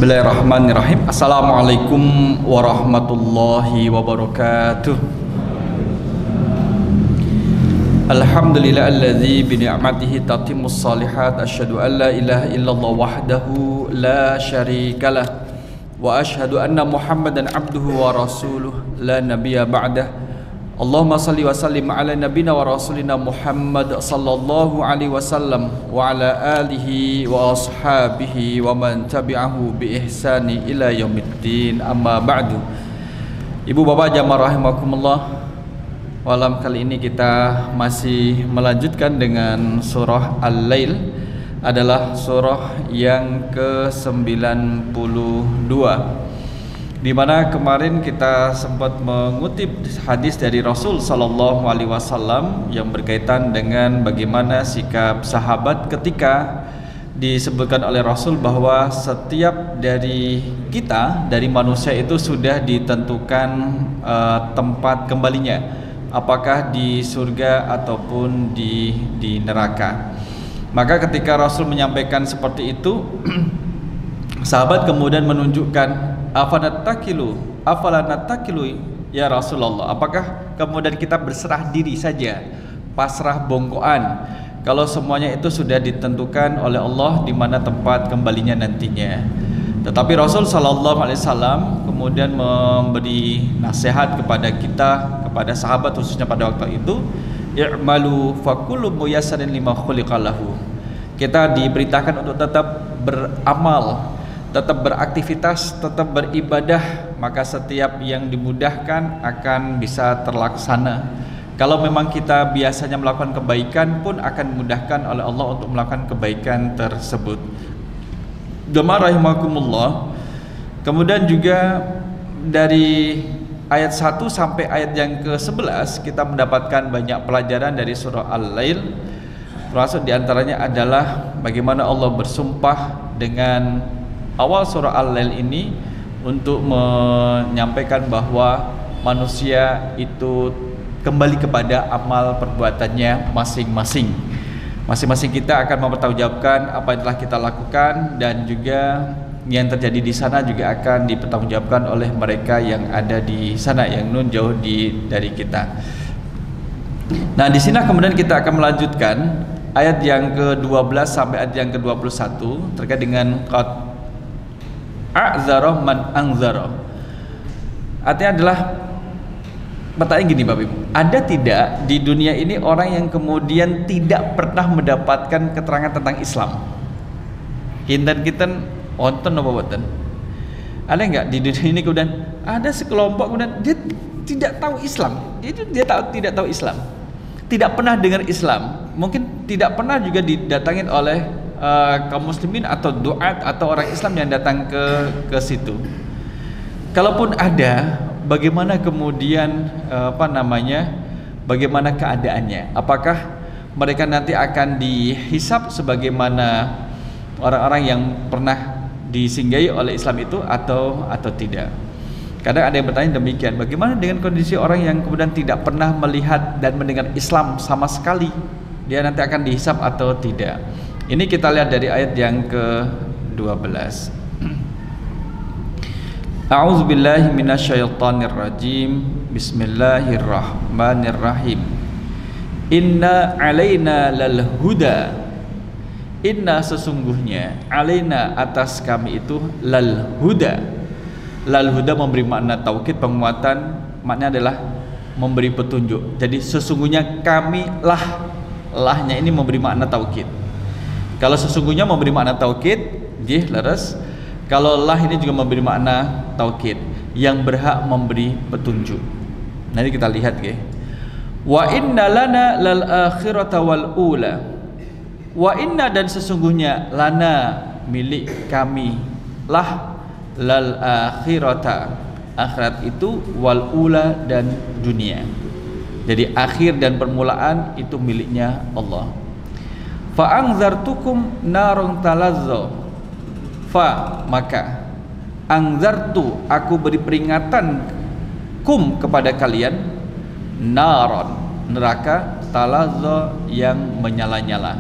Bismillahirrahmanirrahim. Assalamualaikum warahmatullahi wabarakatuh. Alhamdulillahilladzi bi ni'matihi tatimmus shalihat. Asyhadu an la ilaha illallah wahdahu la syarikalah wa asyhadu anna Muhammadan abduhu wa rasuluh la nabiyya ba'dah. Allahumma salli wa sallim ala nabina wa rasulina Muhammad sallallahu alaihi wasallam wa ala alihi wa ashabihi wa man tabi'ahu bi ihsani ila yaumiddin, amma ba'du. Ibu bapak jamaah rahimakumullah, malam kali ini kita masih melanjutkan dengan surah Al-Lail, adalah surah yang ke-92, di mana kemarin kita sempat mengutip hadis dari Rasul Sallallahu Alaihi Wasallam yang berkaitan dengan bagaimana sikap sahabat ketika disebutkan oleh Rasul bahwa setiap dari kita, dari manusia itu sudah ditentukan tempat kembalinya, apakah di surga ataupun di neraka. Maka ketika Rasul menyampaikan seperti itu, sahabat kemudian menunjukkan, afala natakilu ya Rasulullah, apakah kemudian kita berserah diri saja, pasrah bongkoan, kalau semuanya itu sudah ditentukan oleh Allah di mana tempat kembalinya nantinya. Tetapi Rasul sallallahu alaihi wasallam kemudian memberi nasihat kepada kita, kepada sahabat khususnya pada waktu itu, i'malu fakullu muyassarin lima khuliqalahu. Kita diberitakan untuk tetap beramal, tetap beraktivitas, tetap beribadah, maka setiap yang dimudahkan akan bisa terlaksana. Kalau memang kita biasanya melakukan kebaikan pun akan dimudahkan oleh Allah untuk melakukan kebaikan tersebut. Jemaah rahimakumullah. Kemudian juga dari ayat 1 sampai ayat yang ke-11 kita mendapatkan banyak pelajaran dari surah Al-Lail. Termasuk diantaranya adalah bagaimana Allah bersumpah dengan awal surah Al-Lail ini untuk menyampaikan bahwa manusia itu kembali kepada amal perbuatannya masing-masing. Masing-masing kita akan mempertanggungjawabkan apa yang telah kita lakukan, dan juga yang terjadi di sana juga akan dipertanggungjawabkan oleh mereka yang ada di sana, yang nun jauh dari kita. Nah, di sini kemudian kita akan melanjutkan ayat yang ke-12 sampai ayat yang ke-21 terkait dengan qad a'zara man anzara. Artinya adalah pertanyaan gini Bapak Ibu, ada tidak di dunia ini orang yang kemudian tidak pernah mendapatkan keterangan tentang Islam? Kinten-kinten wonten apa boten? Ada enggak di dunia ini kemudian ada sekelompok kemudian dia tidak tahu Islam, tidak tahu Islam, tidak pernah dengar Islam, mungkin tidak pernah juga didatangin oleh kaum muslimin atau duat atau orang Islam yang datang ke situ. Kalaupun ada, bagaimana kemudian bagaimana keadaannya? Apakah mereka nanti akan dihisab sebagaimana orang-orang yang pernah disinggahi oleh Islam itu atau tidak? Kadang ada yang bertanya demikian, bagaimana dengan kondisi orang yang kemudian tidak pernah melihat dan mendengar Islam sama sekali? Dia nanti akan dihisab atau tidak? Ini kita lihat dari ayat yang ke-12. A'udzubillahi minasyaitonirrajim. Bismillahirrahmanirrahim. Inna alaina lal huda. Inna sesungguhnya, alaina atas kami itu, lal huda. Lal huda memberi makna taukid, penguatan, maknanya adalah memberi petunjuk. Jadi sesungguhnya kami lah, lahnya ini memberi makna taukid. Kalau sesungguhnya memberi makna taukid, jih leres. Kalau lah ini juga memberi makna taukid, yang berhak memberi petunjuk. Nanti kita lihat ya. Wa inna lana lal akhirata wal ula. Wa inna, dan sesungguhnya, lana milik kami, lah lal akhirata, akhirat itu, wal ula, dan dunia. Jadi akhir dan permulaan itu miliknya Allah. Fa anzartukum narun talazza. Fa, maka, anzartu, aku beri peringatan, kum, kepada kalian, naron, neraka, talazza, yang menyala-nyala.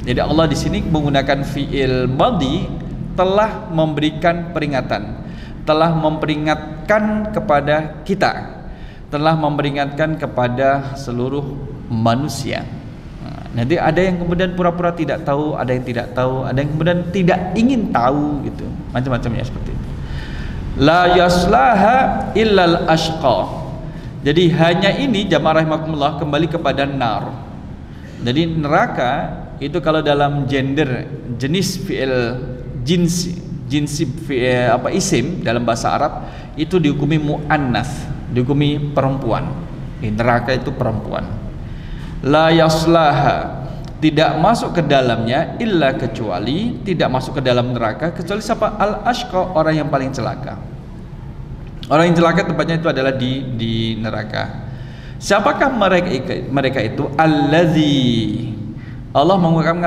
Jadi Allah di sini menggunakan fiil madhi telah memberikan peringatan, telah memperingatkan kepada kita, telah memperingatkan kepada seluruh manusia. Nanti ada yang kemudian pura-pura tidak tahu, ada yang tidak tahu, ada yang kemudian tidak ingin tahu gitu, macam-macamnya seperti itu. La yaslaha illal ashqa. Jadi hanya ini jamaah rahimakumullah kembali kepada nar. Jadi neraka itu kalau dalam gender jenis fi'il jinsi fi'il isim dalam bahasa Arab itu dihukumi muannats, dihukumi perempuan. Neraka itu perempuan. La yaslaha, tidak masuk ke dalamnya illa kecuali, tidak masuk ke dalam neraka kecuali siapa? Al ashqa, orang yang paling celaka. Orang yang celaka tempatnya itu adalah di neraka. Siapakah mereka itu? Allazi, Allah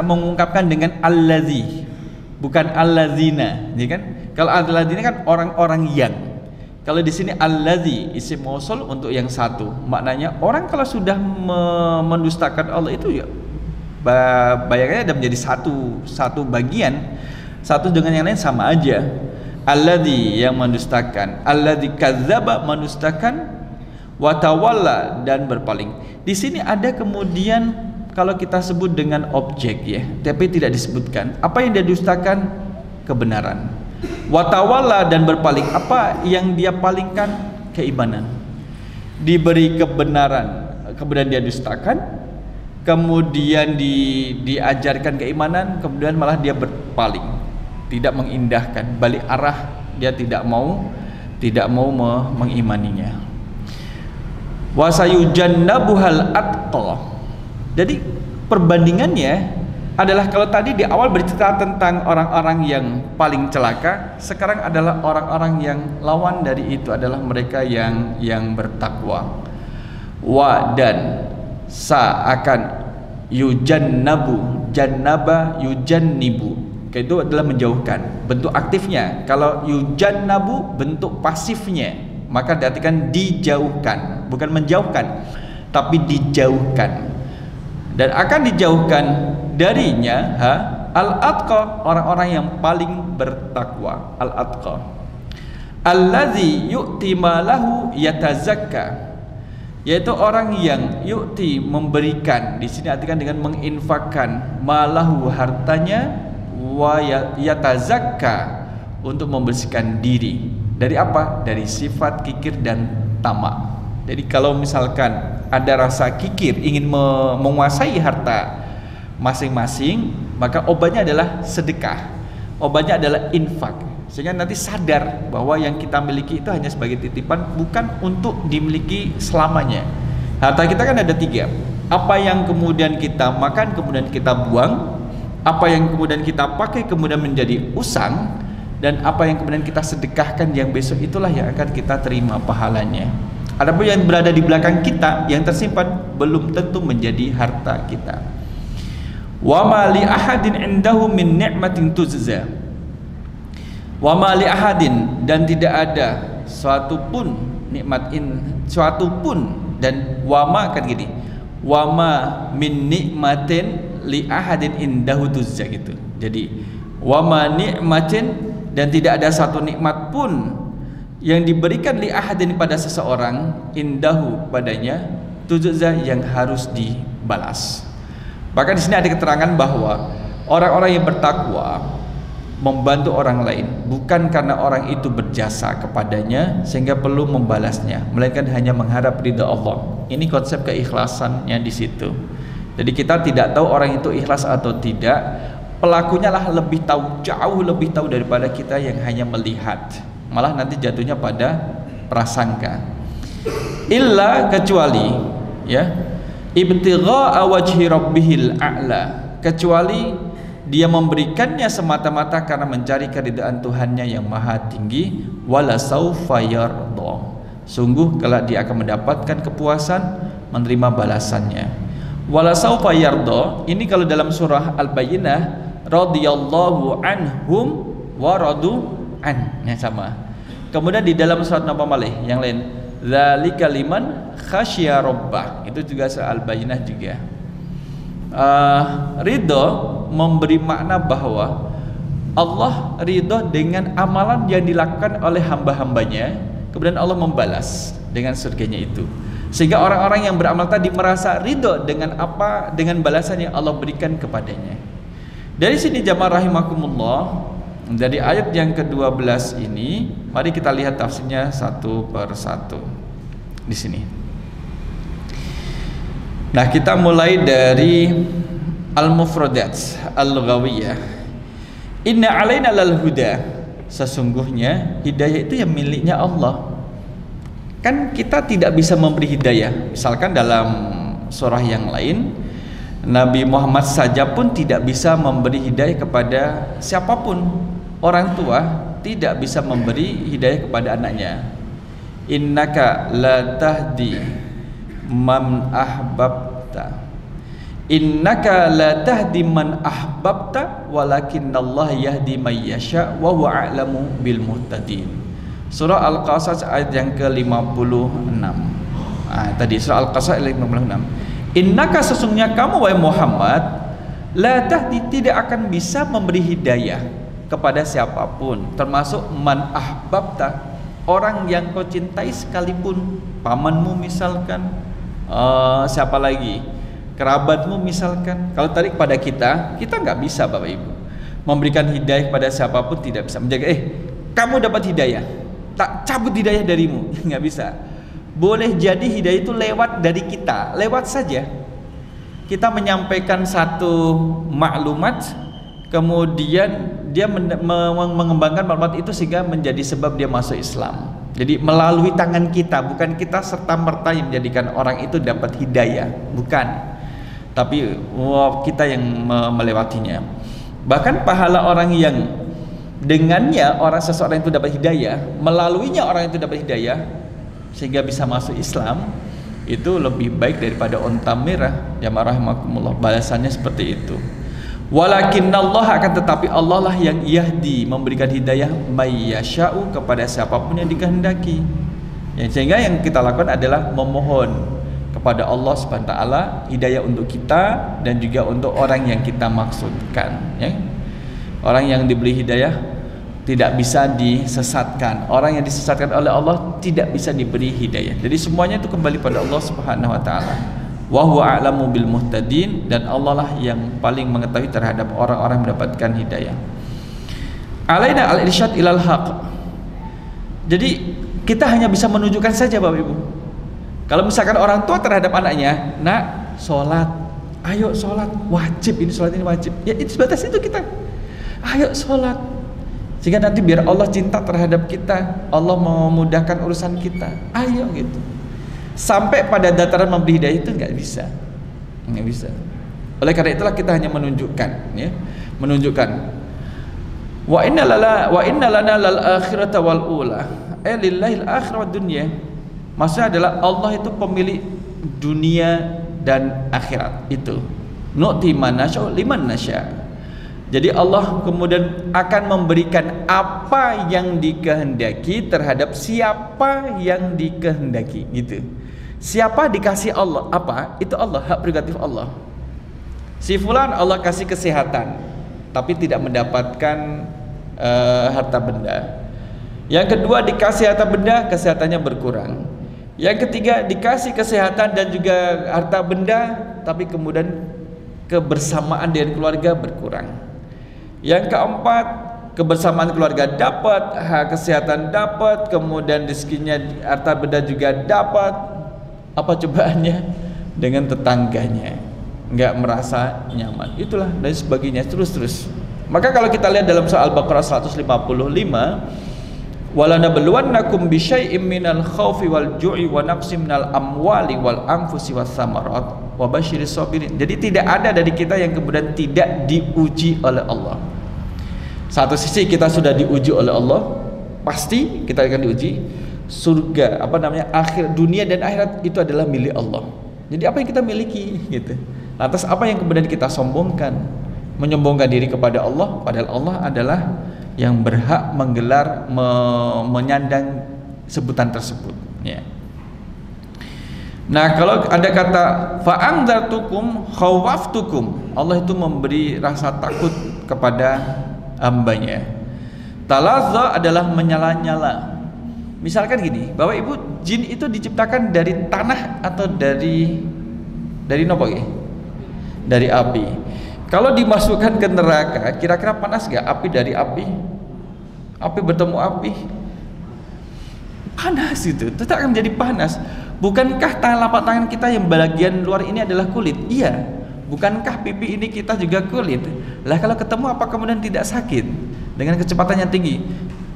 mengungkapkan dengan allazi, bukan allazina, ya kan? Kalau allazina kan orang-orang yang. Kalau di sini allazi isim mausul untuk yang satu. Maknanya orang kalau sudah mendustakan Allah itu ya bayangannya ada menjadi satu bagian, satu dengan yang lain sama aja. Allazi yang mendustakan, allazi kadzdzaba mendustakan, wa tawalla dan berpaling. Di sini ada kemudian kalau kita sebut dengan objek ya, tapi tidak disebutkan apa yang dia dustakan, kebenaran. Watawalla dan berpaling, apa yang dia palingkan? Keimanan. Diberi kebenaran kemudian dia dustakan, kemudian diajarkan keimanan, kemudian malah dia berpaling, tidak mengindahkan, balik arah, dia tidak mau mengimaninya. Wasayujannabuhal atqa. Jadi perbandingannya adalah kalau tadi di awal bercerita tentang orang-orang yang paling celaka, sekarang adalah orang-orang yang lawan dari itu adalah mereka yang bertakwa. Wa dan sa akan yujannabu, jannaba yujannibu, itu adalah menjauhkan. Bentuk aktifnya. Kalau yujannabu bentuk pasifnya, maka diartikan dijauhkan, bukan menjauhkan, tapi dijauhkan. Dan akan dijauhkan darinya al-atqa, orang-orang yang paling bertakwa. Al-atqa allazi yu'ti malahu yatazakka, yaitu orang yang yu'ti memberikan, di sini artikan dengan menginfakkan, malahu hartanya, wa yatazakka untuk membersihkan diri dari apa? Dari sifat kikir dan tamak. Jadi kalau misalkan ada rasa kikir ingin menguasai harta masing-masing, maka obatnya adalah sedekah, obatnya adalah infak, sehingga nanti sadar bahwa yang kita miliki itu hanya sebagai titipan, bukan untuk dimiliki selamanya. Harta kita kan ada tiga, apa yang kemudian kita makan kemudian kita buang, apa yang kemudian kita pakai kemudian menjadi usang, dan apa yang kemudian kita sedekahkan yang besok itulah yang akan kita terima pahalanya. Adapun yang berada di belakang kita yang tersimpan belum tentu menjadi harta kita. Wa ma li ahadin indahu min ni'matin tujza. Wa ma li ahadin, dan tidak ada suatu pun suatu pun, dan wa ma kan gini. Wa ma min nikmatin li ahadin indahu tujza gitu. Jadi wa ma ni'matin, dan tidak ada satu nikmat pun yang diberikan li ahadin pada seseorang, indahu padanya, tujza yang harus dibalas. Bahkan di sini ada keterangan bahwa orang-orang yang bertakwa membantu orang lain bukan karena orang itu berjasa kepadanya sehingga perlu membalasnya, melainkan hanya mengharap ridha Allah. Ini konsep keikhlasannya di situ. Jadi kita tidak tahu orang itu ikhlas atau tidak, pelakunya lah lebih tahu, jauh lebih tahu daripada kita yang hanya melihat. Malah nanti jatuhnya pada prasangka. Illa, kecuali ya, ibtigha'a wajhi rabbihil a'la, kecuali dia memberikannya semata-mata karena mencari keridhaan Tuhannya yang maha tinggi. Wala saufa yarda, sungguh kelak dia akan mendapatkan kepuasan, menerima balasannya. Wala saufa yarda, ini kalau dalam surah Al-Bayyinah, radhiyallahu anhum wa radu an, yang sama. Kemudian di dalam surat Naba Malih yang lain, dzalika liman khasya rabbah, itu juga surah Al-Bayyinah juga. Ridho memberi makna bahwa Allah ridho dengan amalan yang dilakukan oleh hamba-hambanya, kemudian Allah membalas dengan surganya itu. Sehingga orang-orang yang beramal tadi merasa ridho dengan apa, dengan balasan yang Allah berikan kepadanya. Dari sini jamaah rahimakumullah, dari ayat yang ke-12 ini, mari kita lihat tafsirnya satu per satu di sini. Nah, kita mulai dari al-mufradat al-lughawiyah. Inna alaina lal huda. Sesungguhnya hidayah itu yang miliknya Allah. Kan kita tidak bisa memberi hidayah. Misalkan dalam surah yang lain, Nabi Muhammad saja pun tidak bisa memberi hidayah kepada siapapun. Orang tua tidak bisa memberi hidayah kepada anaknya. Innaka la tahdi man ahbabta. Innaka la tahdi man ahbabta walakinnallaha yahdi may yasha wa huwa a'lamu bil muhtadin. Surah Al-Qasas ayat yang ke-56. Tadi surah Al-Qasas ayat 56. Innaka, sesungguhnya kamu wahai Muhammad, la tahdi, tidak akan bisa memberi hidayah kepada siapapun, termasuk man ahbabta, orang yang kau cintai sekalipun, pamanmu misalkan, siapa lagi, kerabatmu misalkan. Kalau tadi kepada kita nggak bisa Bapak Ibu memberikan hidayah kepada siapapun, tidak bisa menjaga kamu dapat hidayah, tak cabut hidayah darimu, nggak bisa. Boleh jadi hidayah itu lewat dari kita, lewat saja kita menyampaikan satu maklumat, kemudian dia mengembangkan maklumat itu sehingga menjadi sebab dia masuk Islam. Jadi melalui tangan kita, bukan kita serta-merta yang menjadikan orang itu dapat hidayah, bukan, tapi kita yang melewatinya. Bahkan pahala orang yang dengannya seseorang itu dapat hidayah, melaluinya orang itu dapat hidayah sehingga bisa masuk Islam, itu lebih baik daripada onta merah. Jamaah rahimakumullah, balasannya seperti itu. Walakinnallah, akan tetapi Allah lah yang yahdi, memberikan hidayah may yasha'u, kepada siapapun yang dikehendaki. Sehingga yang kita lakukan adalah memohon kepada Allah Subhanahu wa taala hidayah untuk kita dan juga untuk orang yang kita maksudkan, ya. Orang yang diberi hidayah tidak bisa disesatkan. Orang yang disesatkan oleh Allah tidak bisa diberi hidayah. Jadi semuanya itu kembali pada Allah Subhanahu wa taala. Wa huwa a'lamu bil muhtadin, dan Allah lah yang paling mengetahui terhadap orang-orang yang mendapatkan hidayah. Alaina al-irsyad ilal haq. Jadi kita hanya bisa menunjukkan saja Bapak Ibu. Kalau misalkan orang tua terhadap anaknya, nak, sholat, ayo sholat, wajib, ini sholat ini wajib, ya itu sebatas itu kita, ayo sholat, sehingga nanti biar Allah cinta terhadap kita, Allah memudahkan urusan kita, ayo gitu. Sampai pada dataran memberi hidayah itu nggak bisa. Oleh karena itulah kita hanya menunjukkan, ya, menunjukkan. Wa inna lana lal akhirata wal ula. Lillahil akhirah wad dunya. Maksudnya adalah Allah itu pemilik dunia dan akhirat itu. Nu'ti man nasya liman nasya. Jadi Allah kemudian akan memberikan apa yang dikehendaki terhadap siapa yang dikehendaki, gitu. Siapa dikasih Allah apa, itu Allah, hak prerogatif Allah. Si fulan Allah kasih kesehatan, tapi tidak mendapatkan harta benda. Yang kedua dikasih harta benda, kesehatannya berkurang. Yang ketiga dikasih kesehatan dan juga harta benda, tapi kemudian kebersamaan dengan keluarga berkurang. Yang keempat, kebersamaan keluarga dapat, hak kesehatan dapat, kemudian rezekinya harta benda juga dapat. Apa cobaannya? Dengan tetangganya nggak merasa nyaman, itulah dan sebagainya, terus. Maka kalau kita lihat dalam surah Al-Baqarah 155, wala nabluwannakum bisyai'im minal khaufi wal ju'i wa naqsim minal amwali wal anfusi was samarat wa basyiris sabirin. Jadi tidak ada dari kita yang kemudian tidak diuji oleh Allah. Satu sisi kita sudah diuji oleh Allah, pasti kita akan diuji. Surga, akhir dunia dan akhirat itu adalah milik Allah. Jadi apa yang kita miliki, gitu. Lantas apa yang kemudian kita sombongkan? Menyombongkan diri kepada Allah, padahal Allah adalah yang berhak menggelar, menyandang sebutan tersebut, ya. Nah, kalau ada kata fa'angdartukum khawaftukum, Allah itu memberi rasa takut kepada hambanya. Talazza adalah menyala-nyala. Misalkan gini, Bapak Ibu, jin itu diciptakan dari tanah atau dari nopo ya? Dari api. Kalau dimasukkan ke neraka, kira-kira panas gak api dari api? Api bertemu api, panas itu, tetap akan menjadi panas. Bukankah telapak tangan kita yang bagian luar ini adalah kulit? Iya. Bukankah pipi ini kita juga kulit? Lah kalau ketemu apa kemudian tidak sakit? Dengan kecepatan yang tinggi,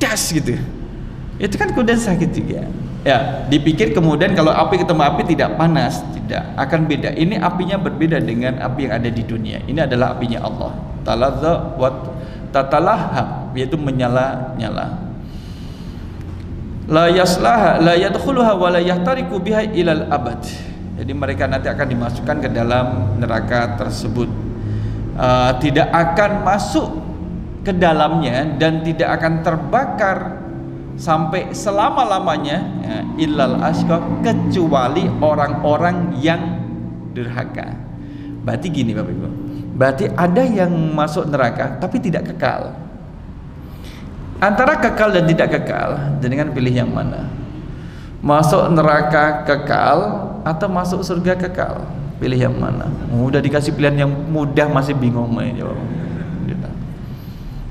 das gitu. Itu kan kemudian sakit juga. Ya, dipikir kemudian kalau api ketemu api tidak panas, tidak, akan beda. Ini apinya berbeda dengan api yang ada di dunia. Ini adalah apinya Allah. Talazza wa tatalahhab, yaitu menyala-nyala. La yaslaha la yadkhuluha wa la yahtariku biha ilal abad. Jadi mereka nanti akan dimasukkan ke dalam neraka tersebut, tidak akan masuk ke dalamnya dan tidak akan terbakar sampai selama-lamanya, ya, illal ashqa, kecuali orang-orang yang durhaka. Berarti gini Bapak Ibu, berarti ada yang masuk neraka tapi tidak kekal. Antara kekal dan tidak kekal, dengan pilih yang mana? Masuk neraka kekal atau masuk surga kekal? Pilih yang mana? Udah dikasih pilihan yang mudah masih bingung jawab.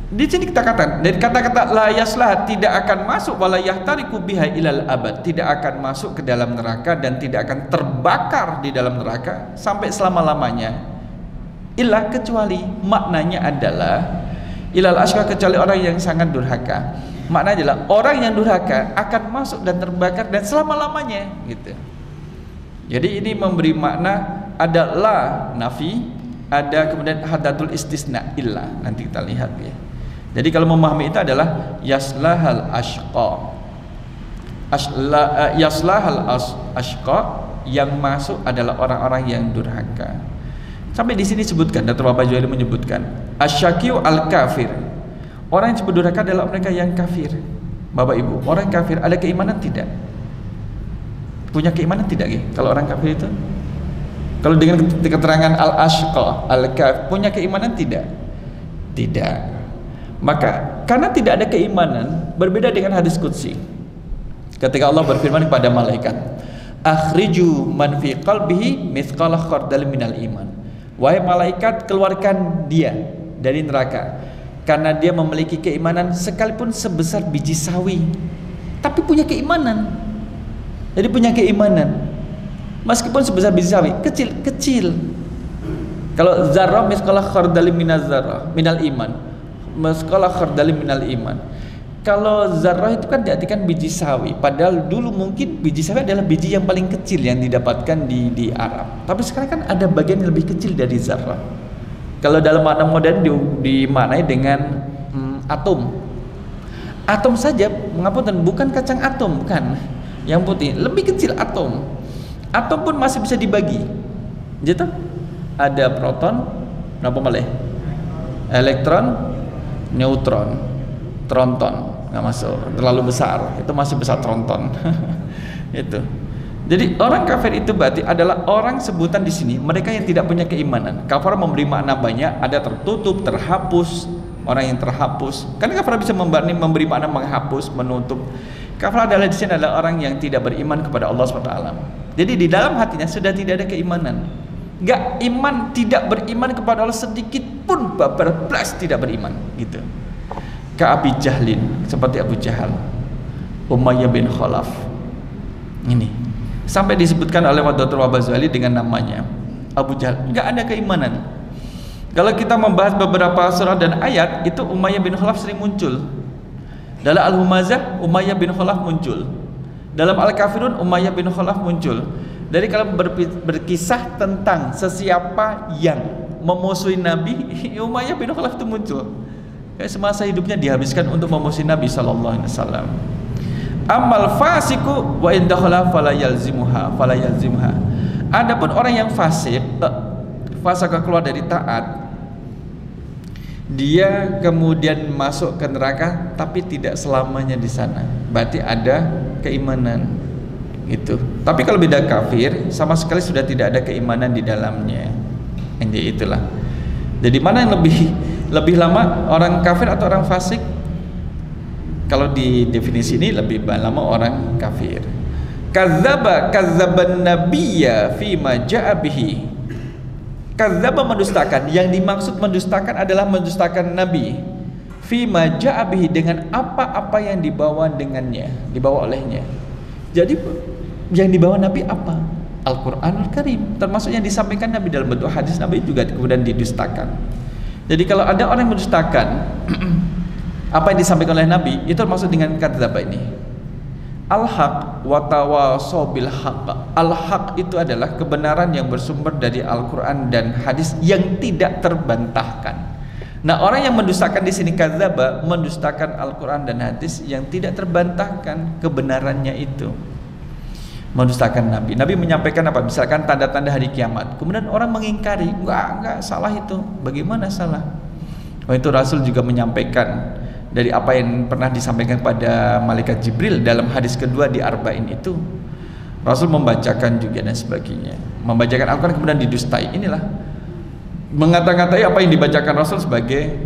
Di sini kita katakan dari kata-kata la yaslah, tidak akan masuk, wala yahtariku biha ilal abad, tidak akan masuk ke dalam neraka dan tidak akan terbakar di dalam neraka sampai selama-lamanya. Illa, kecuali, maknanya adalah ilal ashqa, kecuali orang yang sangat durhaka. Maknanya adalah orang yang durhaka akan masuk dan terbakar dan selama-lamanya gitu. Jadi ini memberi makna ada la nafi, ada kemudian hadatul istisna illa. Nanti kita lihat ya. Jadi kalau memahami itu adalah yaslahal ashqa, yaslahal ashqa, yang masuk adalah orang-orang yang durhaka. Sampai di sini disebutkan, Dr. Bapak Juwaili menyebutkan asyakiu al kafir. Orang yang disebut durhaka adalah mereka yang kafir. Bapak Ibu, orang kafir ada keimanan tidak? Punya keimanan tidak ya? Kalau orang kafir itu, kalau dengan keterangan al ashqa al kafir, punya keimanan tidak? Tidak. Maka karena tidak ada keimanan, berbeda dengan hadis qudsi ketika Allah berfirman kepada malaikat, akhriju man fi qalbihi mithqala khardal minal iman. Wahai malaikat, keluarkan dia dari neraka karena dia memiliki keimanan sekalipun sebesar biji sawi, tapi punya keimanan. Jadi punya keimanan meskipun sebesar biji sawi, kecil. Kalau zarrah mithqala khardal minal iman, mithqala khardal minal iman. Kalau zarrah itu kan diartikan biji sawi, padahal dulu mungkin biji sawi adalah biji yang paling kecil yang didapatkan di Arab. Tapi sekarang kan ada bagian yang lebih kecil dari zarrah. Kalau dalam makna modern dimaknai dengan atom. Atom saja, mengapunten, bukan kacang atom, bukan yang putih, lebih kecil atom. Atom pun masih bisa dibagi. Gitu? Ada proton, berapa malih? Elektron, neutron, tronton, nggak masuk, terlalu besar, itu masih besar tronton. Itu. Jadi orang kafir itu berarti adalah orang sebutan di sini mereka yang tidak punya keimanan. Kafir memberi makna banyak, ada tertutup, terhapus, orang yang terhapus. Karena kafir bisa memberi makna menghapus, menutup. Kafir adalah di sini adalah orang yang tidak beriman kepada Allah SWT. Jadi di dalam hatinya sudah tidak ada keimanan. Gak iman, tidak beriman kepada Allah sedikit pun, berbelas tidak beriman gitu. Ka Abi Jahlin, seperti Abu Jahal, Umayyah bin Khalaf. Ini sampai disebutkan oleh Dr. Bapak Juwaili dengan namanya Abu Jahal, gak ada keimanan. Kalau kita membahas beberapa surah dan ayat, itu Umayyah bin Khalaf sering muncul. Dalam Al-Humazah, Umayyah bin Khalaf muncul. Dalam Al-Kafirun, Umayyah bin Khalaf muncul. Dari kalau berkisah tentang sesiapa yang memusuhi Nabi, Umayyah bin Khalaf itu muncul. Kayak semasa hidupnya dihabiskan untuk memusuhi Nabi SAW. Amal fasiku wa indakhala fala yalzimuha. Adapun orang yang fasik, fasaka keluar dari taat, dia kemudian masuk ke neraka tapi tidak selamanya di sana. Berarti ada keimanan. Gitu. Tapi kalau beda kafir, sama sekali sudah tidak ada keimanan di dalamnya. Jadi itulah. Jadi mana yang lebih Lebih lama orang kafir atau orang fasik? Kalau di definisi ini lebih lama orang kafir. Kazzaban nabiyya fima ja'a bihi. Kazdzaba mendustakan, yang dimaksud mendustakan adalah mendustakan nabi. Fima ja'a bihi, dengan apa-apa yang dibawa dengannya, dibawa olehnya. Jadi yang dibawa nabi apa? Al-Qur'anul Karim, termasuk yang disampaikan nabi dalam bentuk hadis nabi juga kemudian didustakan. Jadi kalau ada orang yang mendustakan apa yang disampaikan oleh nabi, itu termasuk dengan kadzdzaba ini. Al-haq wa tawasaw bil haq. Al-haq itu adalah kebenaran yang bersumber dari Al-Qur'an dan hadis yang tidak terbantahkan. Nah, orang yang mendustakan di sini kadzdzaba, mendustakan Al-Qur'an dan hadis yang tidak terbantahkan kebenarannya itu. Mendustakan nabi. Nabi menyampaikan apa? Misalkan tanda-tanda hari kiamat. Kemudian orang mengingkari, enggak salah itu. Bagaimana salah? Oh, itu Rasul juga menyampaikan dari apa yang pernah disampaikan pada malaikat Jibril dalam hadis kedua di Arba'in itu. Rasul membacakan juga dan sebagainya. Membacakan Al-Quran kemudian didustai. Inilah mengata-ngatai apa yang dibacakan Rasul sebagai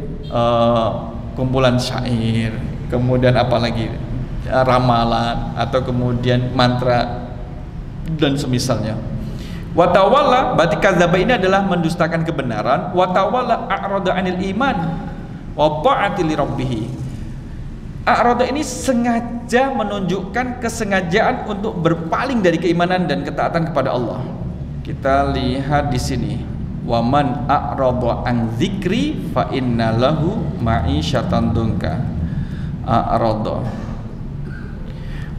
kumpulan syair, kemudian apalagi ramalan atau kemudian mantra dan semisalnya. Watawalla, berarti kadzdzaba ini adalah mendustakan kebenaran. Watawalla a'rada 'anil iman wa ta'ati li rabbih. A'rada ini sengaja menunjukkan kesengajaan untuk berpaling dari keimanan dan ketaatan kepada Allah. Kita lihat di sini, wa man a'rada an dzikri fa inna lahu ma'isyatan dunka. A'rada,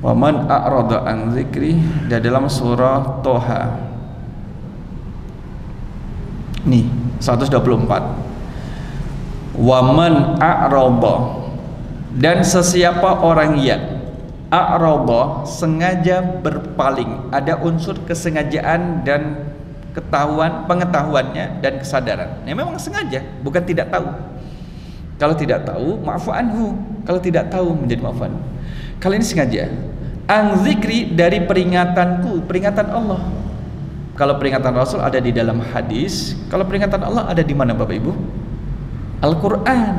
wa man a'rada an dzikri, dalam surah Toha nih 124. Wa man a'rada, dan sesiapa orang yang a'rada, sengaja berpaling, ada unsur kesengajaan dan pengetahuannya dan kesadaran. Ya, memang sengaja, bukan tidak tahu. Kalau tidak tahu, ma'fu anhu. Kalau tidak tahu, menjadi ma'fu anhu. Kali ini sengaja. Ang zikri, dari peringatanku, peringatan Allah. Kalau peringatan Rasul ada di dalam hadis, kalau peringatan Allah ada di mana Bapak Ibu? Al-Quran.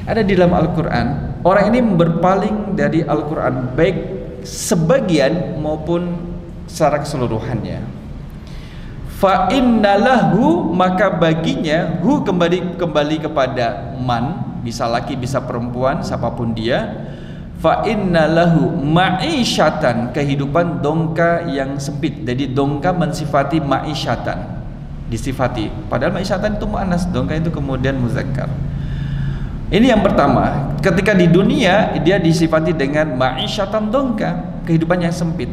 Ada di dalam Al-Quran. Orang ini berpaling dari Al-Quran, baik sebagian maupun secara keseluruhannya. Fa innalahu, maka baginya, hu kembali kepada man, bisa laki bisa perempuan, siapapun dia. Fa innalahu ma'isyatan, kehidupan dongka yang sempit. Jadi dongka mensifati ma'isyatan, disifati, padahal ma'isyatan itu muannas, dongka itu kemudian muzakkar. Ini yang pertama, ketika di dunia dia disifati dengan ma'isyatan dongka, kehidupan yang sempit.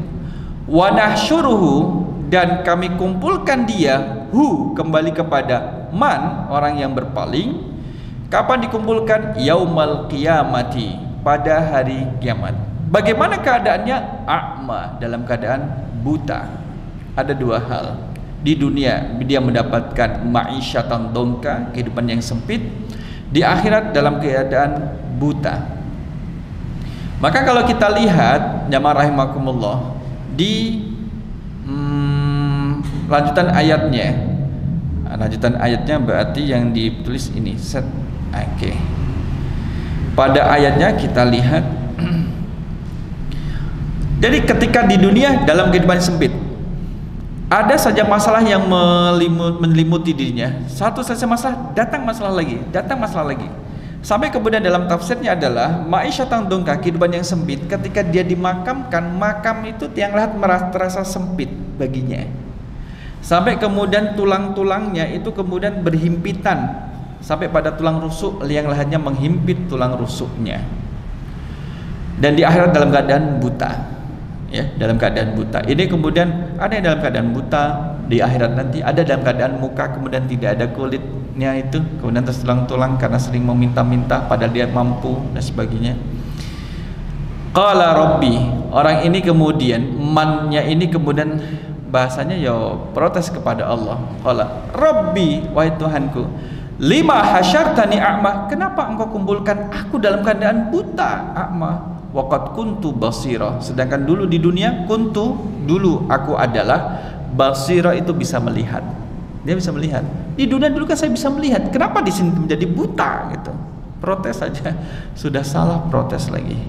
Wa nahsyuruhu, dan kami kumpulkan dia, hu kembali kepada man, orang yang berpaling. Kapan dikumpulkan? Yaumal qiyamati, pada hari kiamat. Bagaimana keadaannya? A'ma, dalam keadaan buta. Ada dua hal. Di dunia dia mendapatkan ma'isyatan dongka, kehidupan yang sempit. Di akhirat dalam keadaan buta. Maka kalau kita lihat, jamaah rahimakumullah, di lanjutan ayatnya berarti yang ditulis ini set. Oke. Pada ayatnya kita lihat, jadi ketika di dunia dalam kehidupan sempit, ada saja masalah yang menyelimuti dirinya, satu saja masalah, datang masalah lagi, sampai kemudian dalam tafsirnya adalah ma'isyatan dongka, kehidupan yang sempit. Ketika dia dimakamkan, makam itu tiang lahat terasa sempit baginya, sampai kemudian tulang-tulangnya itu kemudian berhimpitan sampai pada tulang rusuk, liang lahatnya menghimpit tulang rusuknya, dan di akhirat dalam keadaan buta, ya, dalam keadaan buta. Ini kemudian ada yang dalam keadaan buta di akhirat nanti, ada dalam keadaan muka kemudian tidak ada kulitnya itu, kemudian terus tulang-tulang karena sering meminta-minta padahal dia mampu dan sebagainya. Qala rabbi, orang ini kemudian mannya ini kemudian bahasanya ya protes kepada Allah. Qala rabbi, wahai Tuhanku, lima hasyartani a'ma, kenapa engkau kumpulkan aku dalam keadaan buta, a'ma, waqad kuntu basira, sedangkan dulu di dunia kuntu, dulu aku adalah basira, itu bisa melihat, Dia bisa melihat. Di dunia dulu kan saya bisa melihat. Kenapa di sini menjadi buta gitu? Protes saja sudah salah, protes lagi.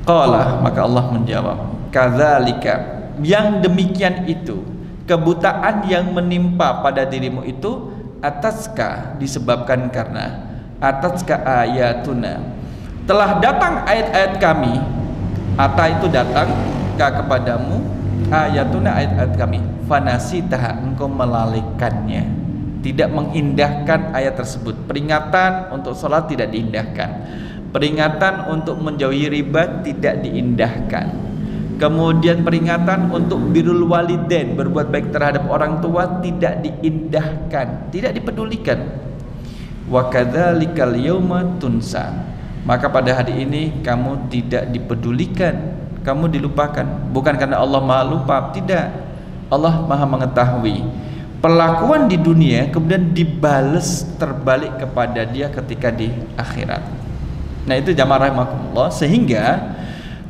Qala, maka Allah menjawab, kadzalika, yang demikian itu, kebutaan yang menimpa pada dirimu itu, ataska, disebabkan karena ataska ayatuna, telah datang ayat-ayat kami. Ata itu datang kepadamu, ayatuna, ayat-ayat kami, fanasitaha, engkau melalaikannya, tidak mengindahkan ayat tersebut. Peringatan untuk sholat tidak diindahkan, peringatan untuk menjauhi riba tidak diindahkan, kemudian peringatan untuk birrul walidain, berbuat baik terhadap orang tua tidak diindahkan, tidak dipedulikan. Wa kadzalikal yauma tunsa, maka pada hari ini kamu tidak dipedulikan, kamu dilupakan. Bukan karena Allah Maha lupa, tidak. Allah Maha mengetahui perlakuan di dunia, kemudian dibales terbalik kepada dia ketika di akhirat. Nah, itu jamaah rahimakumullah. Sehingga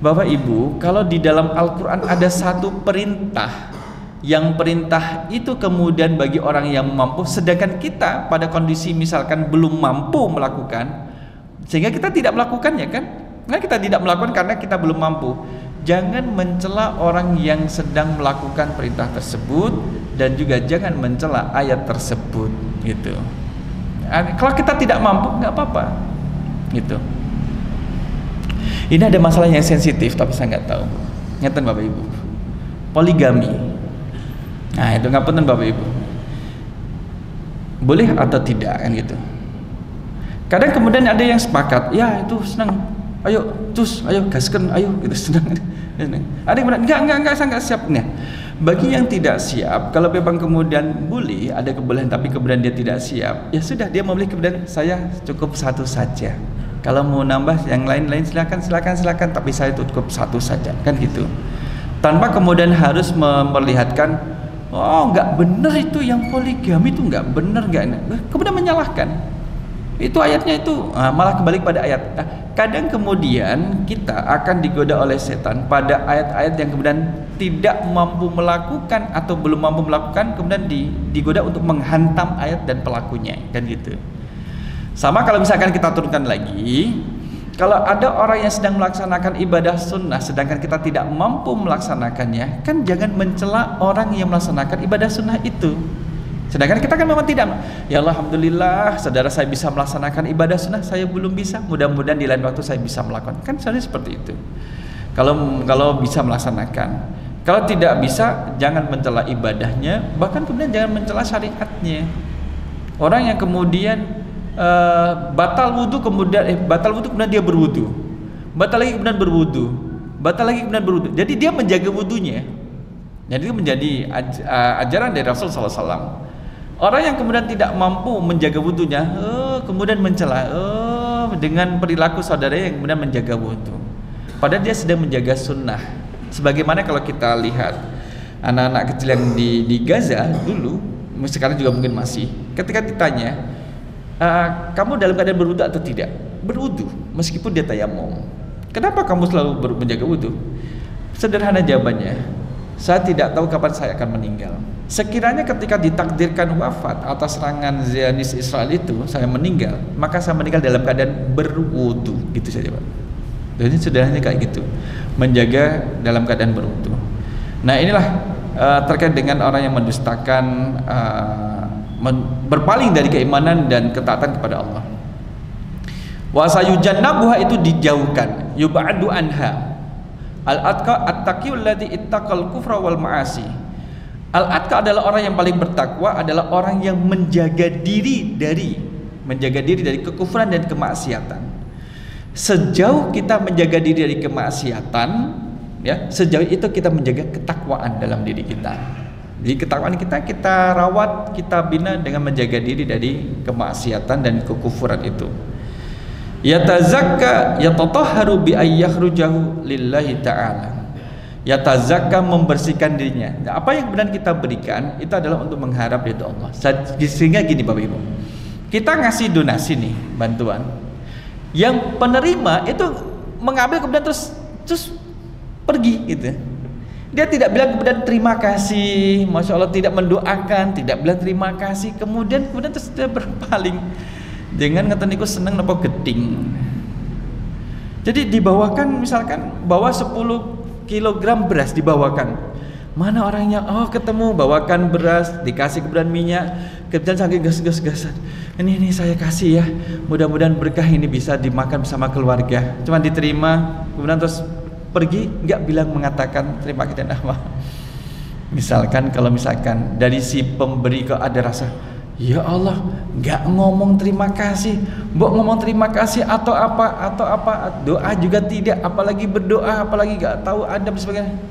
Bapak Ibu, kalau di dalam Al-Quran ada satu perintah, yang perintah itu kemudian bagi orang yang mampu, sedangkan kita pada kondisi misalkan belum mampu melakukan, sehingga kita tidak melakukannya kan? Nah, kita tidak melakukan karena kita belum mampu. Jangan mencela orang yang sedang melakukan perintah tersebut, dan juga jangan mencela ayat tersebut gitu. Kalau kita tidak mampu nggak apa-apa gitu. Ini ada masalah yang sensitif tapi saya nggak tahu. Ngeten Bapak Ibu, poligami. Nah, itu ngapunten Bapak Ibu, boleh atau tidak kan gitu. Kadang kemudian ada yang sepakat, ya itu senang, ayo cus, ayo gaskan, ayo gitu, senang. Ada yang bilang enggak, saya nggak siap. Nah, bagi yang tidak siap, kalau memang kemudian boleh ada kebolehan tapi kemudian dia tidak siap, ya sudah, dia memilih kemudian saya cukup satu saja. Kalau mau nambah yang lain-lain silakan, tapi saya cukup satu saja kan gitu. Tanpa kemudian harus memperlihatkan, oh nggak benar itu yang poligami itu nggak benar, kemudian menyalahkan. Itu ayatnya itu malah kembali pada ayat. Nah, kadang kemudian kita akan digoda oleh setan pada ayat-ayat yang kemudian tidak mampu melakukan atau belum mampu melakukan, kemudian digoda untuk menghantam ayat dan pelakunya kan gitu. Sama kalau misalkan kita turunkan lagi, kalau ada orang yang sedang melaksanakan ibadah sunnah sedangkan kita tidak mampu melaksanakannya, kan jangan mencela orang yang melaksanakan ibadah sunnah itu. Sedangkan kita kan memang tidak. Ya Allah, alhamdulillah saudara saya bisa melaksanakan ibadah sunnah, saya belum bisa, mudah-mudahan di lain waktu saya bisa melakukan. Kan seharusnya seperti itu. Kalau bisa melaksanakan. Kalau tidak bisa, jangan mencela ibadahnya, bahkan kemudian jangan mencela syariatnya. Orang yang kemudian batal wudu kemudian dia berwudu, batal lagi kemudian berwudu, batal lagi kemudian berwudu. Jadi dia menjaga wudunya. Jadi itu menjadi ajaran dari Rasul SAW. Orang yang kemudian tidak mampu menjaga wudunya, kemudian mencela dengan perilaku saudara yang kemudian menjaga wudu, padahal dia sedang menjaga sunnah. Sebagaimana kalau kita lihat anak-anak kecil yang di Gaza dulu, sekarang juga mungkin masih, ketika ditanya, kamu dalam keadaan berwudu atau tidak? Berwudu, meskipun dia tayamum. Kenapa kamu selalu menjaga wudu? Sederhana jawabannya, saya tidak tahu kapan saya akan meninggal. Sekiranya ketika ditakdirkan wafat atas serangan Zionis Israel itu saya meninggal, maka saya meninggal dalam keadaan berwudu, gitu saja Pak. Jadi sederhananya kayak gitu, menjaga dalam keadaan berwudu. Nah, inilah terkait dengan orang yang mendustakan, berpaling dari keimanan dan ketaatan kepada Allah. Wa sayujannabuha, itu dijauhkan, yub'adu anha. Al-atqa at-taqiyul ladzi ittaqal kufra wal ma'asi. Al-atqa adalah orang yang paling bertakwa, adalah orang yang menjaga diri dari kekufuran dan kemaksiatan. Sejauh kita menjaga diri dari kemaksiatan, ya, sejauh itu kita menjaga ketakwaan dalam diri kita. Jadi ketakwaan kita rawat, kita bina dengan menjaga diri dari kemaksiatan dan kekufuran itu. Yatazakka yatatahharu bi ayyakhrujahu lillahi ta'ala. Yatazakka, membersihkan dirinya. Nah, apa yang benar kita berikan itu adalah untuk mengharap ridha Allah. Sehingga gini Bapak Ibu, kita ngasih donasi nih, bantuan, yang penerima itu mengambil kemudian terus pergi gitu. Dia tidak bilang kemudian terima kasih, masya Allah, tidak mendoakan, tidak bilang terima kasih, kemudian terus dia berpaling. Jangan ngeten niku seneng napa geding. Jadi dibawakan, misalkan bawa 10 kilogram beras dibawakan. Mana orangnya? Oh, ketemu, bawakan beras, dikasih kemudian minyak, kemudian saking gas-gasan. Ini saya kasih ya. Mudah-mudahan berkah, ini bisa dimakan bersama keluarga. Cuma diterima, kemudian terus pergi, enggak bilang mengatakan terima kasih dan apa. Misalkan kalau misalkan dari si pemberi kok ada rasa, ya Allah, enggak ngomong terima kasih, mbok ngomong terima kasih atau apa, doa juga tidak, apalagi berdoa, apalagi enggak tahu adab sebagainya.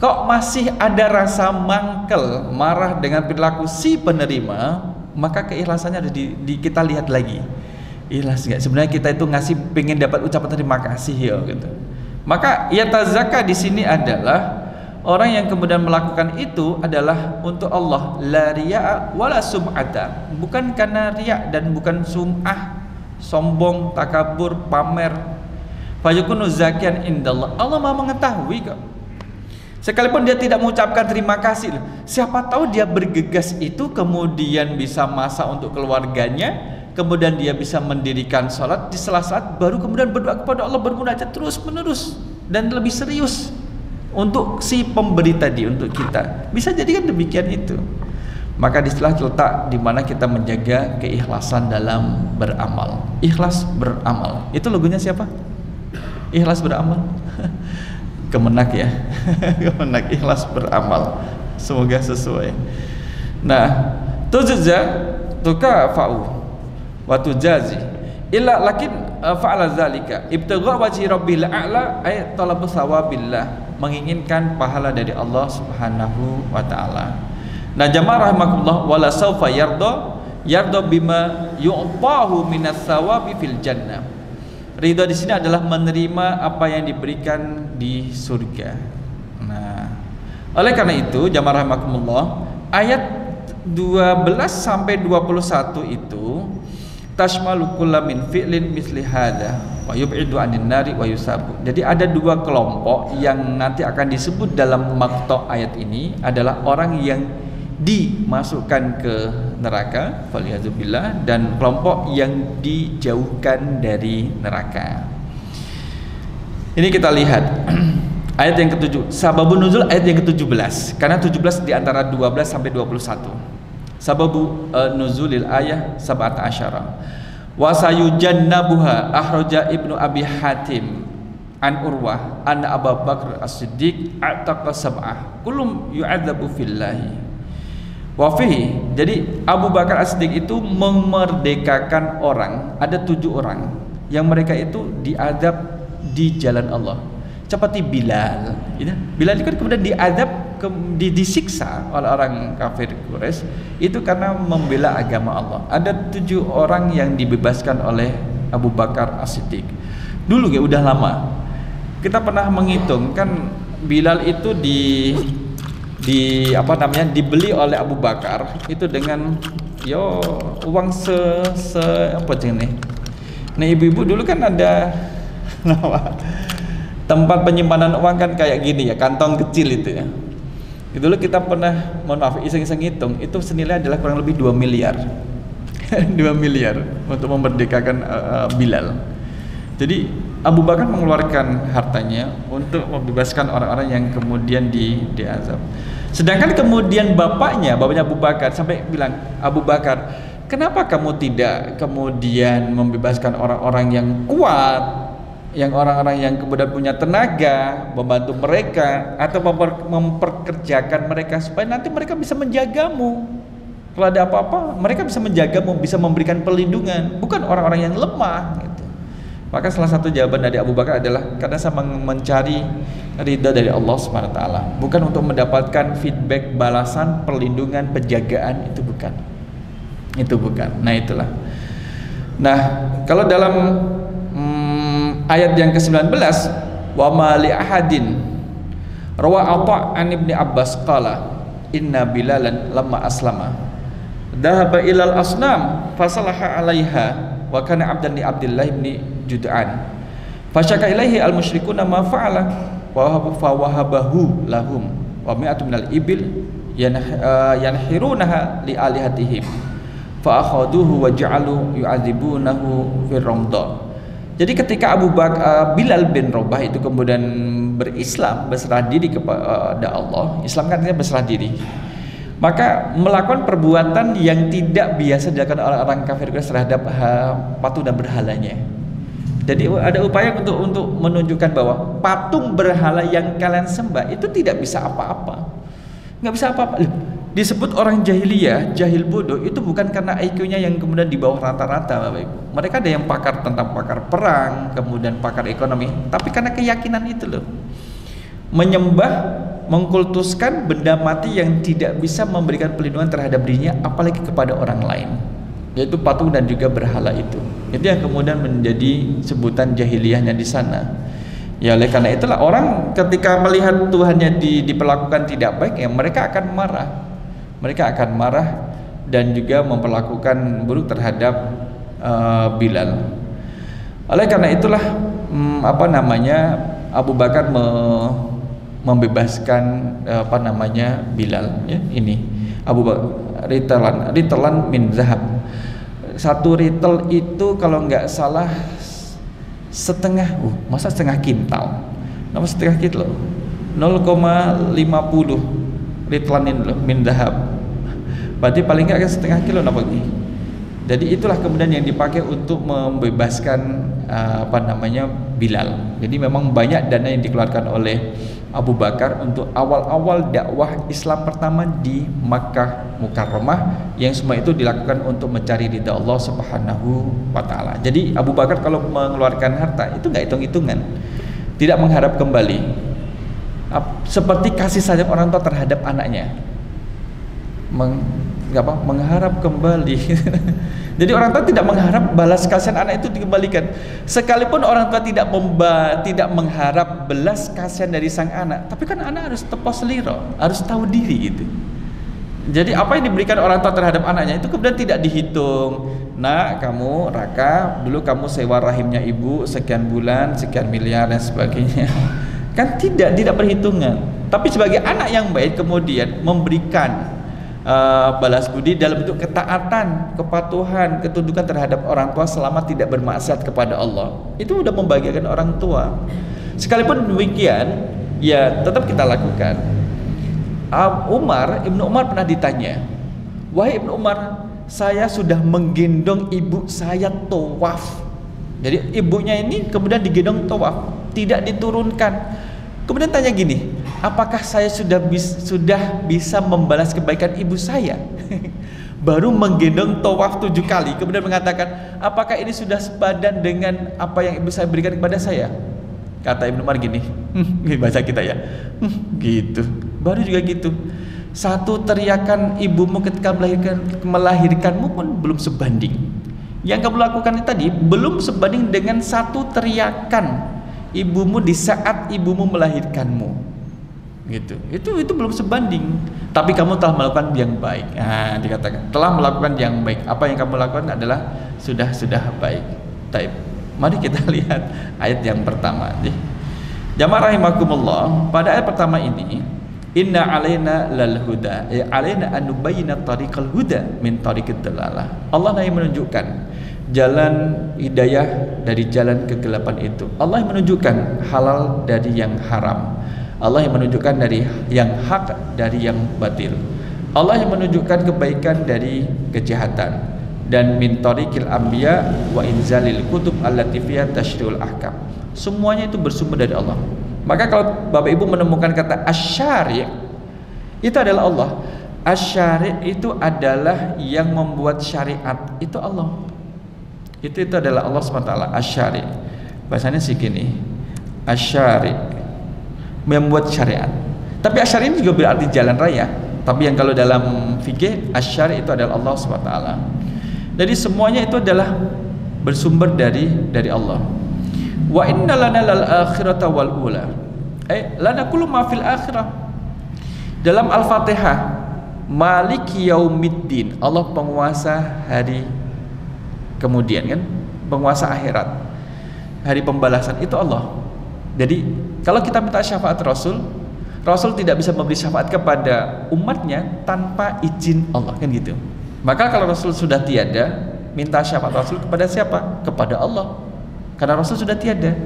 Kok masih ada rasa mangkel, marah dengan perilaku si penerima, maka keikhlasannya ada di kita lihat lagi. Ikhlas enggak? Sebenarnya kita itu ngasih pengen dapat ucapan terima kasih ya gitu. Maka yatazakka di sini adalah orang yang kemudian melakukan itu adalah untuk Allah, la riya wala sum'ata, bukan karena riya dan bukan sum'ah, sombong, takabur, pamer. Fayakunu zakian indallah. Allah Maha mengetahui kok. Sekalipun dia tidak mengucapkan terima kasih, siapa tahu dia bergegas itu kemudian bisa masak untuk keluarganya, kemudian dia bisa mendirikan sholat di salat baru kemudian berdoa kepada Allah, bermunajat terus menerus dan lebih serius untuk si pemberi tadi, untuk kita. Bisa jadi kan demikian itu. Maka disitulah letak di mana kita menjaga keikhlasan dalam beramal. Ikhlas beramal. Itu logonya siapa? Ikhlas beramal. Kemenak ya. Kemenak, ikhlas beramal. Semoga sesuai. Nah, tujza tukafa'u wa tujazi illa lakin fa'ala zalika ibtigha wajhi rabbil a'la ay talabu thawabillah, menginginkan pahala dari Allah Subhanahu wa taala. Nah, jamaah rahimakumullah, wala saufa yarda bima yu'tahu minas thawabi fil jannah. Ridha di sini adalah menerima apa yang diberikan di surga. Nah, oleh karena itu jamaah rahimakumullah, ayat 12 sampai 21 itu tashmalu kulla min fi'lin misli hadza wa yub'idu 'anil nari wa yusabu. Jadi ada dua kelompok yang nanti akan disebut dalam maqta' ayat ini adalah orang yang dimasukkan ke neraka, waliyadzubillah, dan kelompok yang dijauhkan dari neraka. Ini kita lihat ayat yang ke-7, sababun nuzul ayat yang ke-17, karena 17 di antara 12 sampai 21. Sababu nuzulil ayah sab'ata asyara. Wa sayujannabuha akhraja Ibnu Abi Hatim an Urwah anna Abu Bakar As-Siddiq ataqa sab'ah kullum yu'adzabu fillahi. Wa fihi, jadi Abu Bakar As-Siddiq itu memerdekakan orang, ada 7 orang yang mereka itu diazab di jalan Allah. Seperti Bilal, gitu. Bilal itu kan kemudian diazab, disiksa oleh orang kafir Quraisy itu karena membela agama Allah. Ada 7 orang yang dibebaskan oleh Abu Bakar As-Siddiq. Dulu ya udah lama. Kita pernah menghitung kan Bilal itu dibeli oleh Abu Bakar itu dengan uang apa nih. Nah, ibu-ibu dulu kan ada tempat penyimpanan uang kan kayak gini ya, kantong kecil itu ya. Dulu kita pernah, mohon maaf, iseng-iseng hitung, itu senilai adalah kurang lebih 2 miliar. 2 miliar untuk memerdekakan Bilal. Jadi Abu Bakar mengeluarkan hartanya untuk membebaskan orang-orang yang kemudian diazab. Sedangkan kemudian bapaknya Abu Bakar sampai bilang, Abu Bakar, kenapa kamu tidak kemudian membebaskan orang-orang yang kuat, yang orang-orang yang kemudian punya tenaga, membantu mereka atau memperkerjakan mereka supaya nanti mereka bisa menjagamu. Kalau ada apa-apa, mereka bisa menjagamu, bisa memberikan perlindungan, bukan orang-orang yang lemah gitu. Maka salah satu jawaban dari Abu Bakar adalah karena saya mencari ridha dari Allah Subhanahu wa taala, bukan untuk mendapatkan feedback, balasan, perlindungan, penjagaan, itu bukan. Itu bukan. Nah, itulah. Nah, kalau dalam ayat yang ke-19, wa ma li ahadin rawa Atha an Ibnu Abbas qala inna Bilalan lamma aslama dhahaba ilal asnam fasalaha 'alaiha wa kana 'abdan li Abdillah bin Jud'an fashaka ilaihi al musyrikuna ma fa'ala fawahabahu lahum wa mi'atu minal ibil yanhirunaha li alihatihim fa akhaduhu wa ja'alu yu'adzibunahu fi ramdha. Jadi ketika Bilal bin Rabah itu kemudian berislam, berserah diri kepada Allah, Islam kan artinya berserah diri, maka melakukan perbuatan yang tidak biasa dilakukan oleh orang kafir terhadap patung dan berhalanya. Jadi ada upaya untuk menunjukkan bahwa patung berhala yang kalian sembah itu tidak bisa apa-apa, nggak bisa apa-apa. Disebut orang jahiliyah, jahil bodoh, itu bukan karena IQ-nya yang kemudian di bawah rata-rata, Bapak Ibu. Mereka ada yang pakar tentang pakar perang, kemudian pakar ekonomi, tapi karena keyakinan itu loh. Menyembah, mengkultuskan benda mati yang tidak bisa memberikan perlindungan terhadap dirinya, apalagi kepada orang lain, yaitu patung dan juga berhala itu. Itu yang kemudian menjadi sebutan jahiliyahnya di sana. Ya, oleh karena itulah orang ketika melihat Tuhannya diperlakukan tidak baik, ya mereka akan marah. Mereka akan marah dan juga memperlakukan buruk terhadap Bilal. Oleh karena itulah Abu Bakar membebaskan Bilal, ya, ini Abu Bakar ritelan min zahab. Satu ritel itu kalau nggak salah setengah kintal. Nama setengah kilo 0,50 ritlanin loh min zahab. Berarti paling nggak setengah kilo napaknya. Jadi itulah kemudian yang dipakai untuk membebaskan Bilal. Jadi memang banyak dana yang dikeluarkan oleh Abu Bakar untuk awal-awal dakwah Islam pertama di Makkah Mukarramah, yang semua itu dilakukan untuk mencari ridha Allah Subhanahu wa taala. Jadi Abu Bakar kalau mengeluarkan harta itu nggak hitung-hitungan, tidak mengharap kembali, seperti kasih sayang orang tua terhadap anaknya, mengharap kembali. Jadi orang tua tidak mengharap balas kasihan anak itu dikembalikan, sekalipun orang tua tidak mengharap belas kasihan dari sang anak, tapi kan anak harus tepos seliro, harus tahu diri gitu. Jadi apa yang diberikan orang tua terhadap anaknya itu kemudian tidak dihitung. Nah, kamu Raka, dulu kamu sewa rahimnya ibu sekian bulan, sekian miliar dan sebagainya. Kan tidak perhitungan. Tapi sebagai anak yang baik kemudian memberikan balas budi dalam bentuk ketaatan, kepatuhan, ketundukan terhadap orang tua selama tidak bermaksiat kepada Allah. Itu udah membahagiakan orang tua. Sekalipun demikian, ya tetap kita lakukan. Ibnu Umar pernah ditanya, "Wahai Ibnu Umar, saya sudah menggendong ibu saya tawaf." Jadi ibunya ini kemudian digendong tawaf, tidak diturunkan. Kemudian tanya gini, apakah saya sudah bisa membalas kebaikan ibu saya? Baru menggendong tawaf 7 kali, kemudian mengatakan, apakah ini sudah sepadan dengan apa yang ibu saya berikan kepada saya? Kata Ibnu Umar gini, bahasa kita ya, gitu. Baru juga gitu. Satu teriakan ibumu ketika melahirkanmu pun belum sebanding. Yang kamu lakukan tadi belum sebanding dengan satu teriakan ibumu di saat ibumu melahirkanmu, gitu. Itu belum sebanding. Tapi kamu telah melakukan yang baik. Nah, dikatakan telah melakukan yang baik. Apa yang kamu lakukan adalah sudah baik. Taib. Mari kita lihat ayat yang pertama. Jamaah rahimakumullah. Pada ayat pertama ini, inna alaina lal huda, alaina an nubayyina tariqal huda min tariqid dalalah. Allah yang menunjukkan jalan hidayah dari jalan kegelapan itu. Allah yang menunjukkan halal dari yang haram. Allah yang menunjukkan dari yang hak dari yang batil. Allah yang menunjukkan kebaikan dari kejahatan. Dan min tariqil anbiya wa inzalil kutub allati fiha tasyri'ul ahkam. Semuanya itu bersumber dari Allah. Maka kalau Bapak Ibu menemukan kata asyari', itu adalah Allah. Asyari' itu adalah yang membuat syariat, itu Allah. Itu adalah Allah SWT. Asyari', bahasanya sih gini, asyari', membuat syariat. Tapi asyari' ini juga berarti jalan raya. Tapi yang kalau dalam fikih, asyari' itu adalah Allah SWT. Jadi semuanya itu adalah bersumber dari Allah. Wa inna lana lal akhirata wal ula. Lana kullu ma fil akhirah. Dalam Al-Fatihah, Maliki Yaumiddin, Allah penguasa hari kemudian kan, penguasa akhirat, hari pembalasan itu Allah. Jadi Kalau kita minta syafaat Rasul, Rasul tidak bisa memberi syafaat kepada umatnya tanpa izin Allah, kan gitu. Maka kalau Rasul sudah tiada, minta syafaat Rasul kepada siapa? Kepada Allah. Karena Rasul sudah tiada.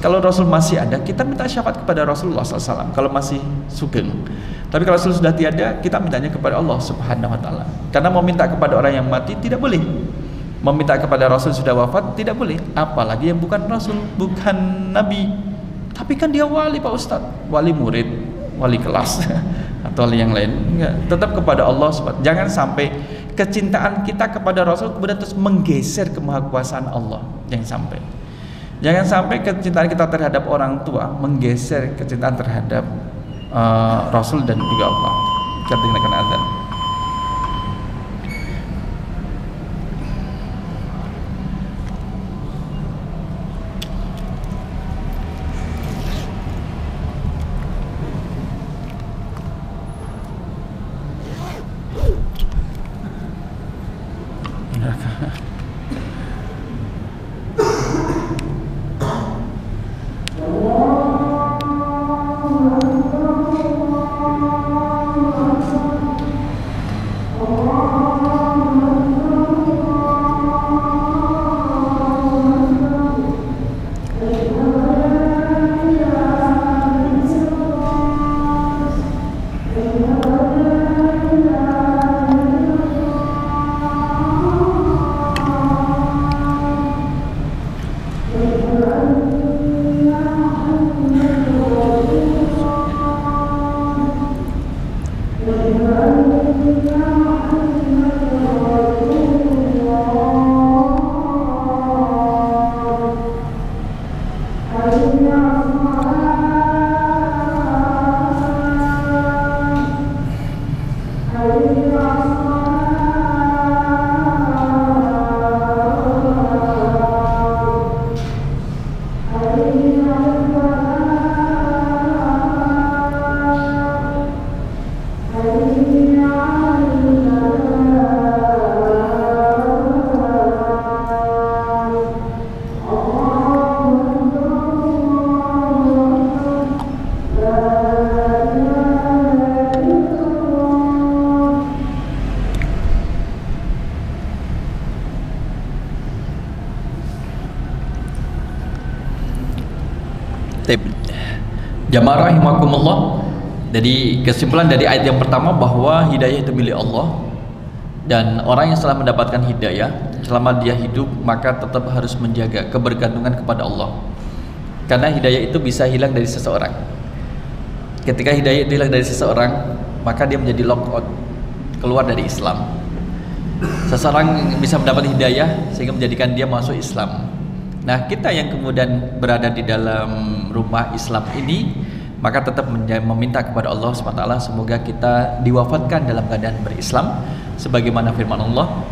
Kalau Rasul masih ada, kita minta syafaat kepada Rasulullah SAW. Kalau masih sugeng. Tapi kalau Rasul sudah tiada, kita mintanya kepada Allah Subhanahu Wa Taala. Karena meminta kepada orang yang mati tidak boleh. Meminta kepada Rasul sudah wafat tidak boleh. Apalagi yang bukan Rasul, bukan Nabi. Tapi kan dia wali, Pak Ustadz. Wali murid, wali kelas atau wali yang lain. Enggak, tetap kepada Allah SWT. Jangan sampai kecintaan kita kepada Rasul kemudian terus menggeser kemahakuasaan Allah. Jangan sampai kecintaan kita terhadap orang tua menggeser kecintaan terhadap Rasul dan juga Allah. Kita dengarkan azan. Jamaah rahimakumullah. Jadi kesimpulan dari ayat yang pertama bahwa hidayah itu milik Allah, dan orang yang setelah mendapatkan hidayah selama dia hidup maka tetap harus menjaga kebergantungan kepada Allah. Karena hidayah itu bisa hilang dari seseorang. Ketika hidayah itu hilang dari seseorang, maka dia menjadi lockout, keluar dari Islam. Seseorang bisa mendapat hidayah sehingga menjadikan dia masuk Islam. Nah, kita yang kemudian berada di dalam rumah Islam ini, maka tetap meminta kepada Allah SWT semoga kita diwafatkan dalam keadaan berislam, sebagaimana firman Allah,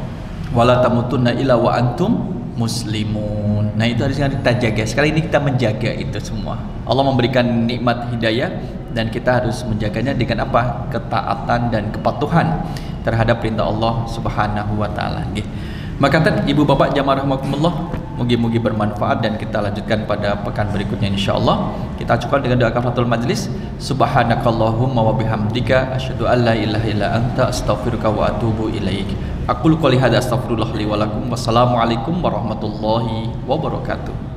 wala tamutunna illa wa antum muslimun. Nah, itu harus kita jaga. Sekali ini kita menjaga itu semua. Allah memberikan nikmat hidayah dan kita harus menjaganya dengan apa? Ketaatan dan kepatuhan terhadap perintah Allah Subhanahu wa taala. Maka ibu bapak jamaah rahimakumullah, mugi-mugi bermanfaat dan kita lanjutkan pada pekan berikutnya insyaallah. Kita cukupkan dengan doa kafaratul majlis. Subhanakallahumma wa bihamdika asyhadu an la ilaha illa anta astaghfiruka wa atubu ilaik. Aqulu qouli hadza astaghfirullah li wa lakum. Wassalamualaikum warahmatullahi wabarakatuh.